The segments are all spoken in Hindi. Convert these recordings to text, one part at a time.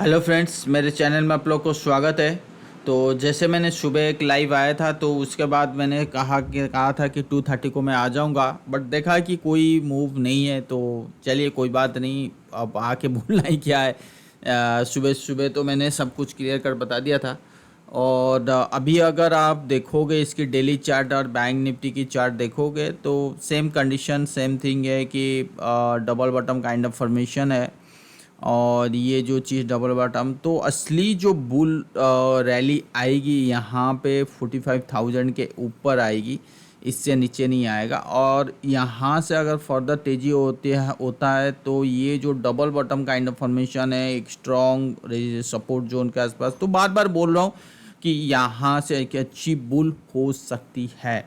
हेलो फ्रेंड्स, मेरे चैनल में आप लोग को स्वागत है। तो जैसे मैंने सुबह एक लाइव आया था, तो उसके बाद मैंने कहा था कि 2:30 को मैं आ जाऊंगा, बट देखा कि कोई मूव नहीं है। तो चलिए कोई बात नहीं, अब आके बोलना ही क्या है। सुबह सुबह तो मैंने सब कुछ क्लियर कर बता दिया था। और अभी अगर आप देखोगे इसकी डेली चार्ट और बैंक निफ्टी की चार्ट देखोगे, तो सेम कंडीशन सेम थिंग है कि double bottom kind of formation है। और ये जो चीज़ डबल बॉटम, तो असली जो बुल रैली आएगी यहाँ पे 45,000 के ऊपर आएगी, इससे नीचे नहीं आएगा। और यहाँ से अगर फर्दर तेज़ी होता है तो ये जो double bottom kind of formation है एक स्ट्रॉन्ग सपोर्ट जोन के आसपास, तो बार बार बोल रहा हूँ कि यहाँ से एक अच्छी बुल हो सकती है।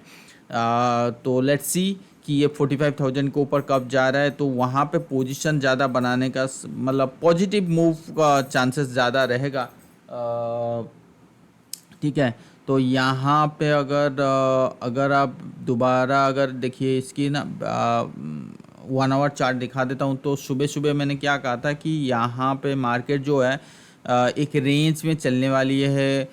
तो लेट्स सी कि ये 45,000 के ऊपर कब जा रहा है, तो वहाँ पे पोजीशन ज़्यादा बनाने का मतलब पॉजिटिव मूव का चांसेस ज़्यादा रहेगा। ठीक है। तो यहाँ पे अगर आप दोबारा अगर देखिए इसकी ना 1 आवर चार्ट दिखा देता हूँ, तो सुबह सुबह मैंने क्या कहा था कि यहाँ पे मार्केट जो है एक रेंज में चलने वाली है।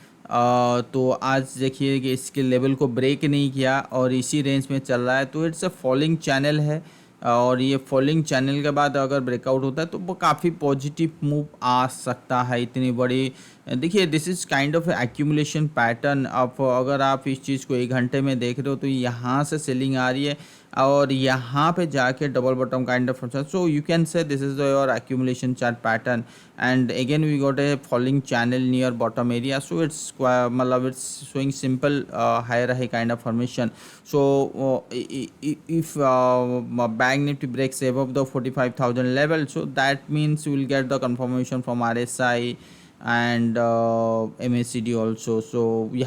तो आज देखिए कि इसके लेवल को ब्रेक नहीं किया और इसी रेंज में चल रहा है, तो इट्स अ फॉलिंग चैनल है। और ये फॉलिंग चैनल के बाद अगर ब्रेकआउट होता है तो वो काफ़ी पॉजिटिव मूव आ सकता है। इतनी बड़ी देखिए, this is kind of accumulation pattern. आप अगर आप इस चीज़ को 1 घंटे में देख रहे हो तो यहाँ से सेलिंग आ रही है और यहाँ पे जाके double bottom kind of, so you can say this is your accumulation chart pattern. And again we got a falling channel near bottom area, so it's मतलब it's showing simple higher high kind of formation. So if bank nifty breaks above the 45,000 level, so that means we will get the confirmation from RSI and MACD also. So uh, we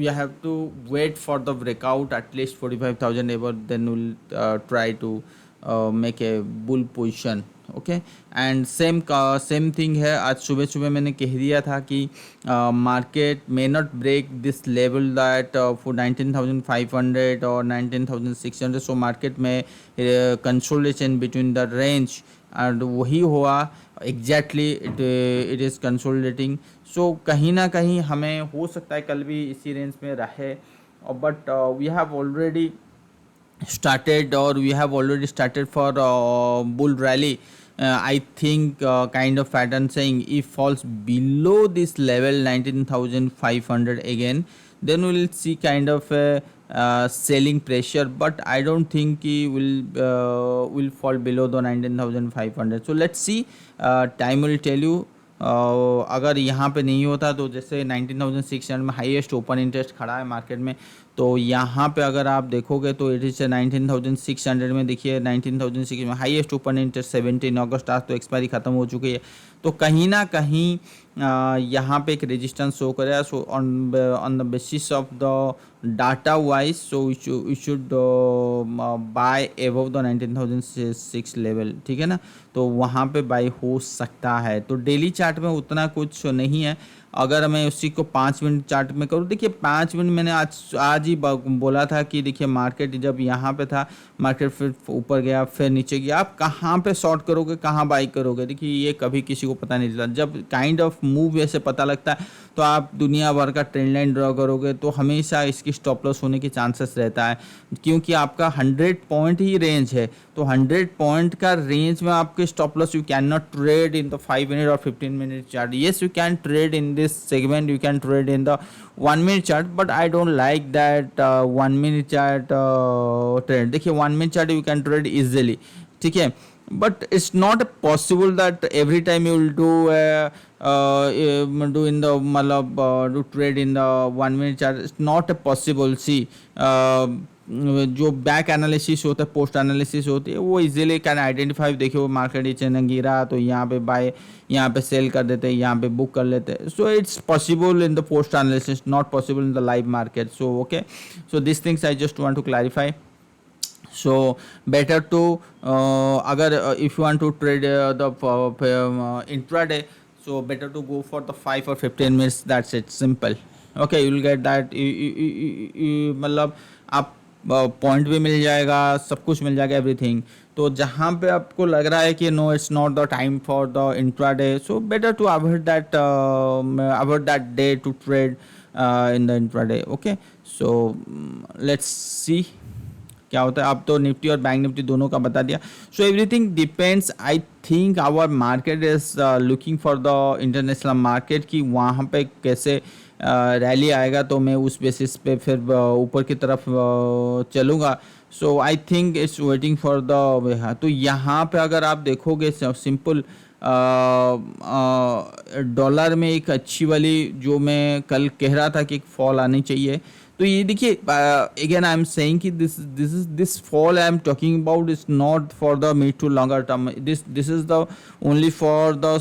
have to wait for the breakout at least 45,000 above, then we'll try to make a bull position. Okay. And same thing है, आज सुबह सुबह मैंने कह दिया था कि market may not break this level that for 19,500 और 19,600, सो मार्केट में consolidation between the range, and वही हुआ exactly. It is consolidating. So कहीं ना कहीं हमें हो सकता है कल भी इसी रेंज में रहे, but we have already started for bull rally. I think kind of pattern saying if falls below this level 19,500 again, then we'll see kind of a selling pressure, but I don't think he will fall below the 19,500. So let's see, time will tell you. अगर यहाँ पे नहीं होता तो जैसे 19,600 में हाईएस्ट ओपन इंटरेस्ट खड़ा है मार्केट में, तो यहाँ पे अगर आप देखोगे तो इट इज़ 19,600 में, देखिए 19,600 में हाईएस्ट ओपन इंटरेस्ट 17 अगस्त, आज तो एक्सपायरी ख़त्म हो चुकी है। तो कहीं ना कहीं यहाँ पे एक रेजिस्टेंस शो करेगा। So on the basis of the data wise, so we should buy above the 19,006 level, ठीक है ना। तो वहाँ पे बाय हो सकता है। तो डेली चार्ट में उतना कुछ नहीं है। अगर मैं उसी को 5 मिनट चार्ट में करूँ, देखिए 5 मिनट मैंने आज ही बोला था कि देखिए मार्केट जब यहाँ पे था, मार्केट फिर ऊपर गया फिर नीचे गया, आप कहाँ पे शॉर्ट करोगे कहाँ बाई करोगे, देखिए ये कभी किसी को पता नहीं चलता। जब काइंड ऑफ मूव ऐसे पता लगता है तो आप दुनिया भर का ट्रेंड लाइन ड्रॉ करोगे, तो हमेशा इसकी स्टॉप लॉस होने की चांसेस रहता है, क्योंकि आपका 100 पॉइंट ही रेंज है। तो 100 पॉइंट का रेंज में आपके stop loss, you can not trade in the 5 minute और 15 minute chart. Yes, you can trade in this segment, you can trade in the 1 minute chart, but I don't like that 1 minute chart trade. देखिए 1 minute chart you can trade easily, ठीक है, but it's not possible that every time you will do in the मतलब do trade in the 1 minute chart. It's not possible. See, जो बैक एनालिसिस होता है, पोस्ट एनालिसिस होती है, वो इजीली कैन आइडेंटिफाई। देखिए वो मार्केट नीचे न गिरा तो यहाँ पे बाय, यहाँ पे सेल कर देते हैं, यहाँ पे बुक कर लेते हैं। So it's possible in the post analysis, not possible in the live market. So okay, so this things I just want to clarify. So better to agar if you want to trade the intraday, so better to go for the 5 or 15 minutes. That's it, simple. Okay, you will get that. मतलब आप पॉइंट भी मिल जाएगा, सब कुछ मिल जाएगा, एवरीथिंग। तो जहाँ पे आपको लग रहा है कि no it's not the time for the intraday, so better to avoid that day to trade in the intraday. Okay, so let's see क्या होता है। अब तो निफ्टी और बैंक निफ्टी दोनों का बता दिया। So everything depends, I think our market is looking for the international market कि वहाँ पे कैसे रैली आएगा, तो मैं उस बेसिस पे फिर ऊपर की तरफ चलूँगा। So I think it's waiting for the, तो यहाँ पे अगर आप देखोगे सिंपल डॉलर में एक अच्छी वाली, जो मैं कल कह रहा था कि एक फॉल आनी चाहिए, तो ये देखिए अगेन आई एम सेइंग कि this fall I am talking about is not for the mid to longer term, this is the only for the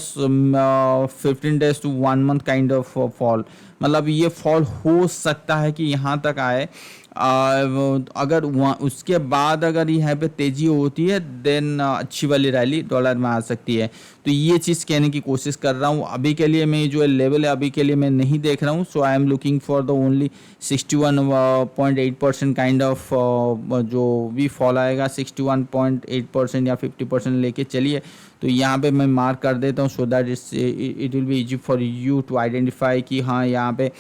15 days to 1 month kind of fall. मतलब ये फॉल हो सकता है कि यहाँ तक आए, अगर वहाँ उसके बाद अगर यहाँ पे तेज़ी होती है देन अच्छी वाली रैली डॉलर में आ सकती है। तो ये चीज़ कहने की कोशिश कर रहा हूँ। अभी के लिए मैं जो लेवल है अभी के लिए मैं नहीं देख रहा हूँ। So I am looking for the only 61.8% kind of, जो भी फॉल आएगा 61.8% या 50% लेके चलिए। तो यहाँ पे मैं मार्क कर देता हूँ so that it will be easy for you to identify कि हाँ यहाँ पे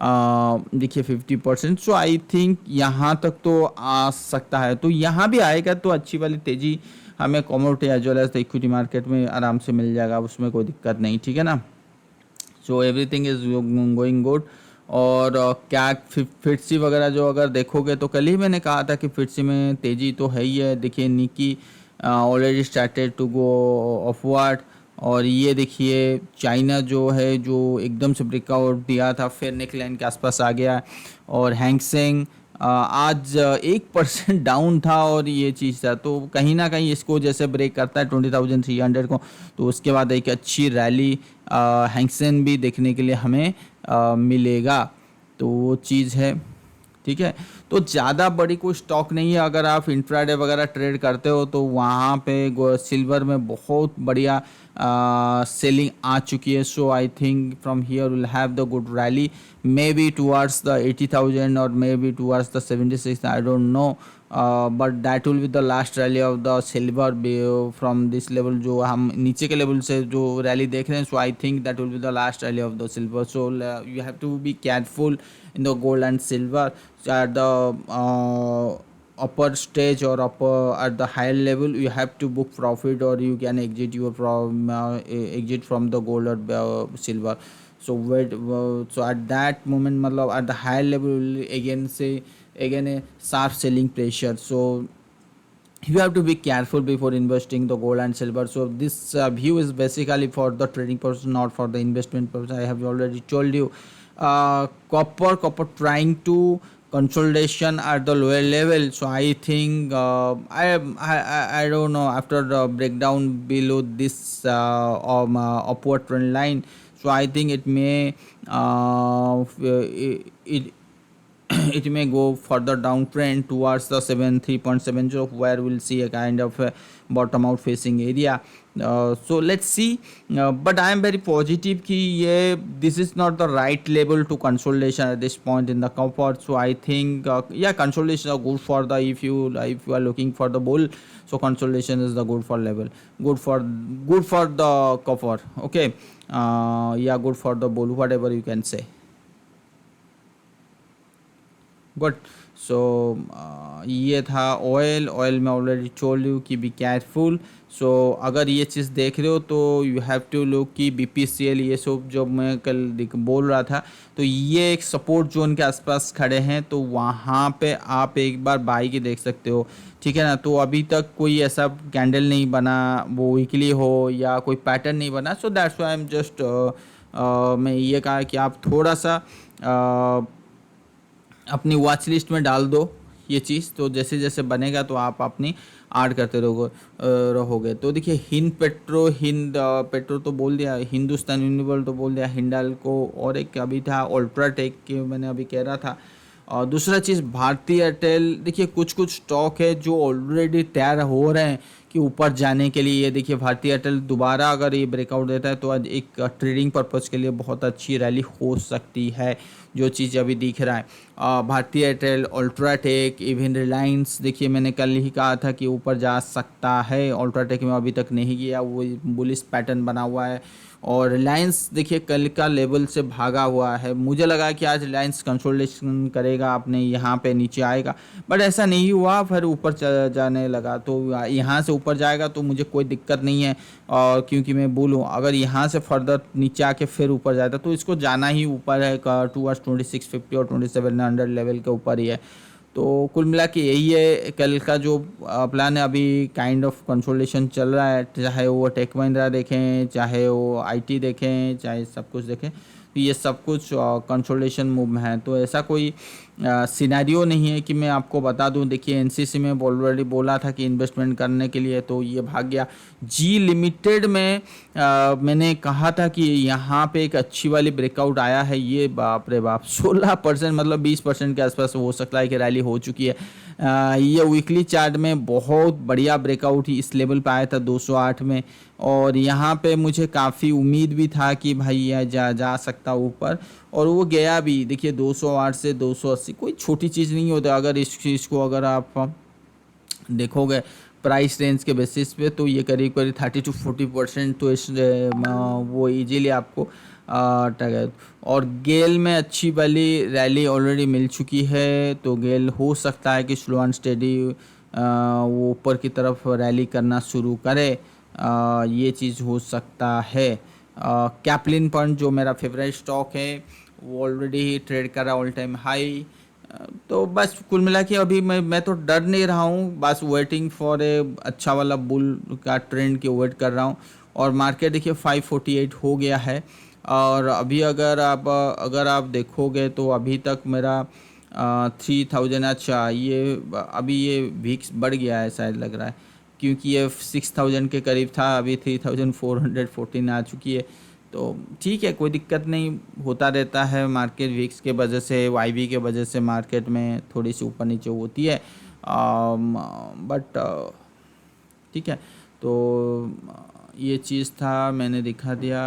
देखिए 50%। सो आई थिंक यहाँ तक तो आ सकता है, तो यहाँ भी आएगा तो अच्छी वाली तेज़ी हमें commodity as well as equity market में आराम से मिल जाएगा, उसमें कोई दिक्कत नहीं, ठीक है ना। So everything is going good. और क्या फिटसी वगैरह जो अगर देखोगे तो कल ही मैंने कहा था कि फिटसी में तेज़ी तो है ही है। देखिए निकी ऑलरेडी स्टार्टेड टू गो ऑफवर्ड, और ये देखिए चाइना जो है जो एकदम से ब्रेकआउट दिया था फिर नेकलाइन के आसपास आ गया। और हैंगसेंग आज 1% डाउन था और ये चीज़ था, तो कहीं ना कहीं इसको जैसे ब्रेक करता है 20,300 को, तो उसके बाद एक अच्छी रैली हैंगसेंग भी देखने के लिए हमें मिलेगा। तो वो चीज़ है, ठीक है। तो ज़्यादा बड़ी कोई स्टॉक नहीं है। अगर आप इंट्राडे वगैरह ट्रेड करते हो तो वहाँ पे सिल्वर में बहुत बढ़िया सेलिंग आ चुकी है। So I think from here will have the good rally, maybe towards the 80,000 और maybe towards the 76, I don't know, but that will be the last rally of the silver from this level, जो हम नीचे के लेवल से जो रैली देख रहे हैं। So I think that will be the last rally of the silver. So you have to be careful in the gold and silver at the upper stage or upper at the higher level. You have to book profit or you can exit from the gold or silver. So so at that moment मतलब at the higher level again a sharp selling pressure. So you have to be careful before investing the gold and silver. So this view is basically for the trading purpose, not for the investment purpose. I have already told you. Copper trying to consolidation at the lower level. So I think I don't know, after the breakdown below this upward trend line, so I think it may it it may go further downtrend towards the 73.70, where we'll see a kind of bottom out facing area. So let's see, but I am very positive कि ये this is not the right level to consolidation at this point in the comfort. So I think yeah, consolidation are good for the, if you are looking for the bull, so consolidation is the good for level, good for the comfort. Okay, yeah, good for the bull, whatever you can say. Good. So ये था ऑयल में ऑलरेडी टोल्ड यू कि बी केयरफुल। सो अगर ये चीज़ देख रहे हो तो यू हैव टू लुक कि BPCL ये सब जो मैं कल बोल रहा था, तो ये एक सपोर्ट जोन के आसपास खड़े हैं, तो वहाँ पे आप एक बार बाई की देख सकते हो, ठीक है ना। तो अभी तक कोई ऐसा कैंडल नहीं बना, वो वीकली हो या कोई पैटर्न नहीं बना। So that's why I am just मैं ये कहा कि आप थोड़ा सा अपनी वॉच लिस्ट में डाल दो ये चीज़, तो जैसे जैसे बनेगा तो आप अपनी ऐड करते रहोगे। तो देखिए हिंद पेट्रो तो बोल दिया, हिंदुस्तान यूनिवर्सल तो बोल दिया, हिंडाल्को, और एक अभी था अल्ट्राटेक के मैंने अभी कह रहा था। और दूसरा चीज़ भारतीय एयरटेल, देखिए कुछ स्टॉक है जो ऑलरेडी तैयार हो रहे हैं कि ऊपर जाने के लिए। ये देखिए भारतीय एयरटेल दोबारा अगर ये ब्रेकआउट देता है तो आज एक ट्रेडिंग पर्पज़ के लिए बहुत अच्छी रैली हो सकती है, जो चीज़ अभी दिख रहा है। भारतीय एयरटेल, अल्ट्राटेक, इवन रिलायंस, देखिए मैंने कल ही कहा था कि ऊपर जा सकता है। अल्ट्राटेक में अभी तक नहीं गया, वो बुलिश पैटर्न बना हुआ है। और रिलायंस देखिए कल का लेवल से भागा हुआ है, मुझे लगा कि आज रिलायंस कंसोलिडेशन करेगा, अपने यहाँ पे नीचे आएगा, बट ऐसा नहीं हुआ, फिर ऊपर जाने लगा। तो यहाँ से ऊपर जाएगा तो मुझे कोई दिक्कत नहीं है, और क्योंकि मैं बोलूँ अगर यहाँ से फर्दर नीचे आके फिर ऊपर जाता तो इसको जाना ही ऊपर है, टूवर्ड्स 2650 और 2700 लेवल के ऊपर ही है। तो कुल मिला के यही है कल का जो प्लान है। अभी काइंड ऑफ कंसोलिडेशन चल रहा है, चाहे वो टेक महिंद्रा देखें, चाहे वो आईटी देखें, चाहे सब कुछ देखें, तो ये सब कुछ कंसोलिडेशन मूव है। तो ऐसा कोई सिनेरियो नहीं है कि मैं आपको बता दूं। देखिए एनसीसी में ऑलरेडी बोला था कि इन्वेस्टमेंट करने के लिए, तो ये भाग गया। जी लिमिटेड में मैंने कहा था कि यहाँ पे एक अच्छी वाली ब्रेकआउट आया है, ये बाप रे बाप 16% मतलब 20% के आसपास हो सकता है कि रैली हो चुकी है। ये वीकली चार्ट में बहुत बढ़िया ब्रेकआउट ही इस लेवल पे आया था 208 में, और यहाँ पे मुझे काफ़ी उम्मीद भी था कि भाई यह जा सकता ऊपर, और वो गया भी। देखिए 208 से 280 कोई छोटी चीज़ नहीं होता। अगर इस चीज़ को अगर आप देखोगे प्राइस रेंज के बेसिस पे, तो ये करीब करीब 30 to 40% तो इस वो इजीली आपको टैग। और गेल में अच्छी वाली रैली ऑलरेडी मिल चुकी है, तो गेल हो सकता है कि स्लो एंड स्टेडी वो ऊपर की तरफ रैली करना शुरू करे, ये चीज़ हो सकता है। कैपलिन पॉइंट जो मेरा फेवरेट स्टॉक है वो ऑलरेडी ट्रेड कर रहा है ऑल टाइम हाई। तो बस कुल मिला के अभी मैं तो डर नहीं रहा हूँ, बस वेटिंग फॉर ए अच्छा वाला बुल का ट्रेंड की वेट कर रहा हूँ। और मार्केट देखिए 548 हो गया है, और अभी अगर आप देखोगे तो अभी तक मेरा 3000, अच्छा ये अभी ये वीक्स बढ़ गया है शायद लग रहा है, क्योंकि ये 6000 के करीब था, अभी 3414 आ चुकी है। तो ठीक है, कोई दिक्कत नहीं, होता रहता है मार्केट वीक्स के वजह से, वाईबी के वजह से मार्केट में थोड़ी सी ऊपर नीचे होती है, बट ठीक है। तो ये चीज़ था, मैंने दिखा दिया,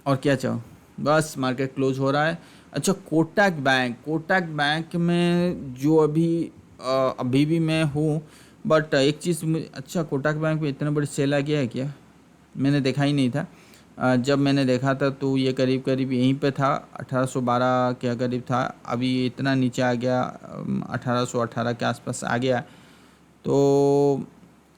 और क्या चाहो, बस मार्केट क्लोज हो रहा है। अच्छा कोटक बैंक में जो अभी भी मैं हूँ, बट एक चीज़ अच्छा कोटक बैंक में इतना बड़ी सेल आ गया है क्या, मैंने देखा ही नहीं था। जब मैंने देखा था तो ये करीब करीब यहीं पे था, 1812 के करीब था, अभी इतना नीचे आ गया, 1818 के आसपास आ गया। तो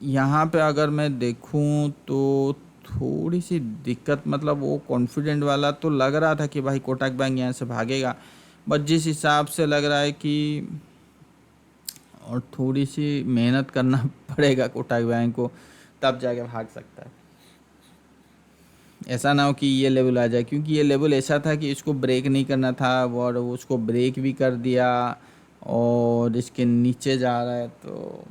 यहाँ पे अगर मैं देखूँ तो थोड़ी सी दिक्कत, मतलब वो कॉन्फिडेंट वाला तो लग रहा था कि भाई कोटक बैंक यहाँ से भागेगा, बट जिस हिसाब से लग रहा है कि और थोड़ी सी मेहनत करना पड़ेगा कोटक बैंक को, तब जाके भाग सकता है। ऐसा ना हो कि ये लेवल आ जाए, क्योंकि ये लेवल ऐसा था कि इसको ब्रेक नहीं करना था, और उसको ब्रेक भी कर दिया और इसके नीचे जा रहा है। तो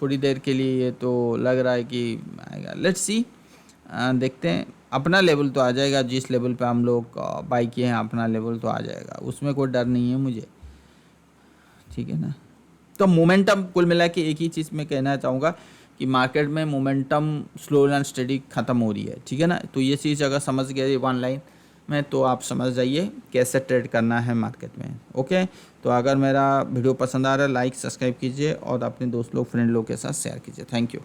थोड़ी देर के लिए ये तो लग रहा है कि आएगा, लेट्स सी, देखते हैं। अपना लेवल तो आ जाएगा, जिस लेवल पे हम लोग बाई किए हैं अपना लेवल तो आ जाएगा, उसमें कोई डर नहीं है मुझे, ठीक है ना। तो मोमेंटम कुल मिला के एक ही चीज़ मैं कहना चाहूँगा कि मार्केट में मोमेंटम स्लो एंड स्टडी ख़त्म हो रही है, ठीक है ना। तो ये चीज़ अगर समझ गए वन लाइन में, तो आप समझ जाइए कैसे ट्रेड करना है मार्केट में, ओके। तो अगर मेरा वीडियो पसंद आ रहा है, लाइक सब्सक्राइब कीजिए और अपने दोस्त लोग फ्रेंड लोग के साथ शेयर कीजिए। Thank you.